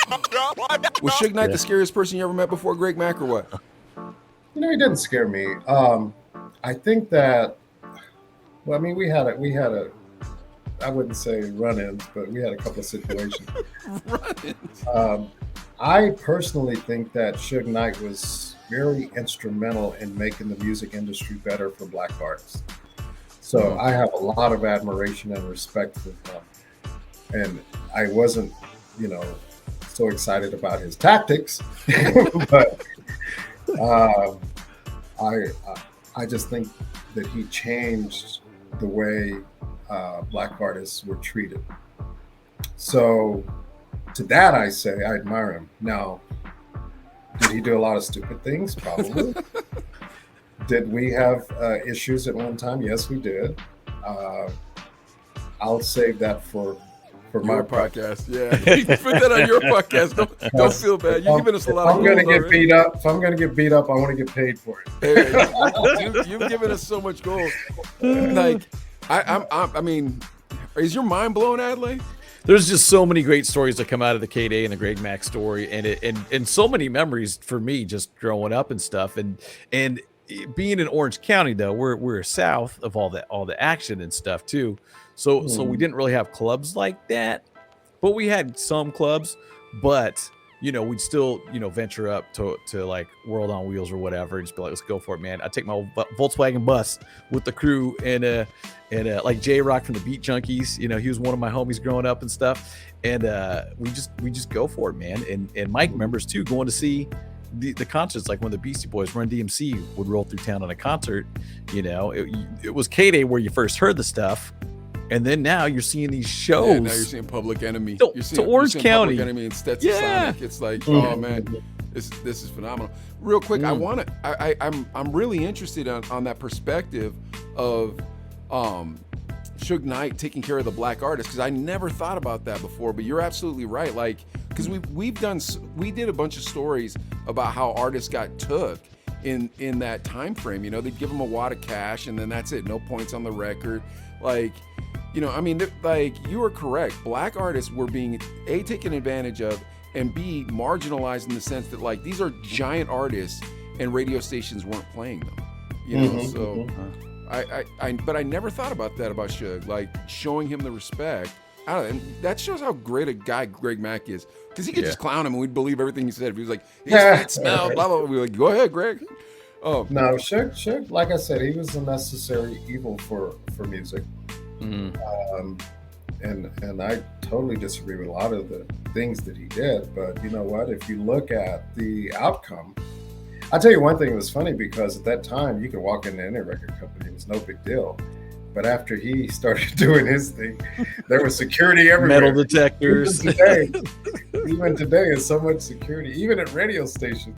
Was Suge Knight the scariest person you ever met before Greg Mack, or what? He didn't scare me. I think that, well, I mean, we had a, I wouldn't say run-ins, but we had a couple of situations. Run-ins. I personally think that Suge Knight was very instrumental in making the music industry better for Black artists. So I have a lot of admiration and respect for him. And I wasn't, so excited about his tactics, but I just think that he changed the way Black artists were treated. So to that, I say I admire him. Now, did he do a lot of stupid things? Probably. Did we have issues at one time? Yes, we did. I'll save that for my podcast. Yeah, you can put that on your podcast. Don't feel bad. You're giving us a lot of. If I'm going to get beat up, I want to get paid for it. Hey, you've given us so much gold. Like, I mean, is your mind blown, Adlai? There's just so many great stories that come out of the KDAY and the Greg Mack story, and so many memories for me just growing up and stuff, and being in Orange County though, we're south of all the action and stuff too. So we didn't really have clubs like that, but we had some clubs. But we'd still venture up to like World on Wheels or whatever, and just be like, let's go for it, man. I take my Volkswagen bus with the crew and like J Rock from the Beat Junkies. He was one of my homies growing up and stuff, and we just go for it, man. And Mike remembers too going to see the concerts, like when the Beastie Boys, Run DMC would roll through town on a concert. It was KDAY where you first heard the stuff. And then now you're seeing these shows. Yeah, now you're seeing Public Enemy. To Orange County. Public Enemy and Stetson Sonic. It's like, oh man, this is phenomenal. Real quick, I'm really interested on that perspective of Suge Knight taking care of the Black artists, because I never thought about that before. But you're absolutely right. Like, because we did a bunch of stories about how artists got took in that time frame. They'd give them a wad of cash and then that's it. No points on the record. Like. I mean, like, you are correct. Black artists were being A, taken advantage of, and B, marginalized in the sense that, like, these are giant artists and radio stations weren't playing them. So but I never thought about that about Suge, like showing him the respect. I don't know, and that shows how great a guy Greg Mack is, because he could just clown him and we'd believe everything he said. If he was like, his feet smell, blah, blah, blah, we'd be like, go ahead, Greg. No, Suge, like I said, he was a necessary evil for music. And I totally disagree with a lot of the things that he did, but you know what, if you look at the outcome, I'll tell you one thing that was funny, because at that time you could walk into any record company, it was no big deal. But after he started doing his thing, there was security everywhere. Metal detectors. Even today, it's so much security, even at radio stations.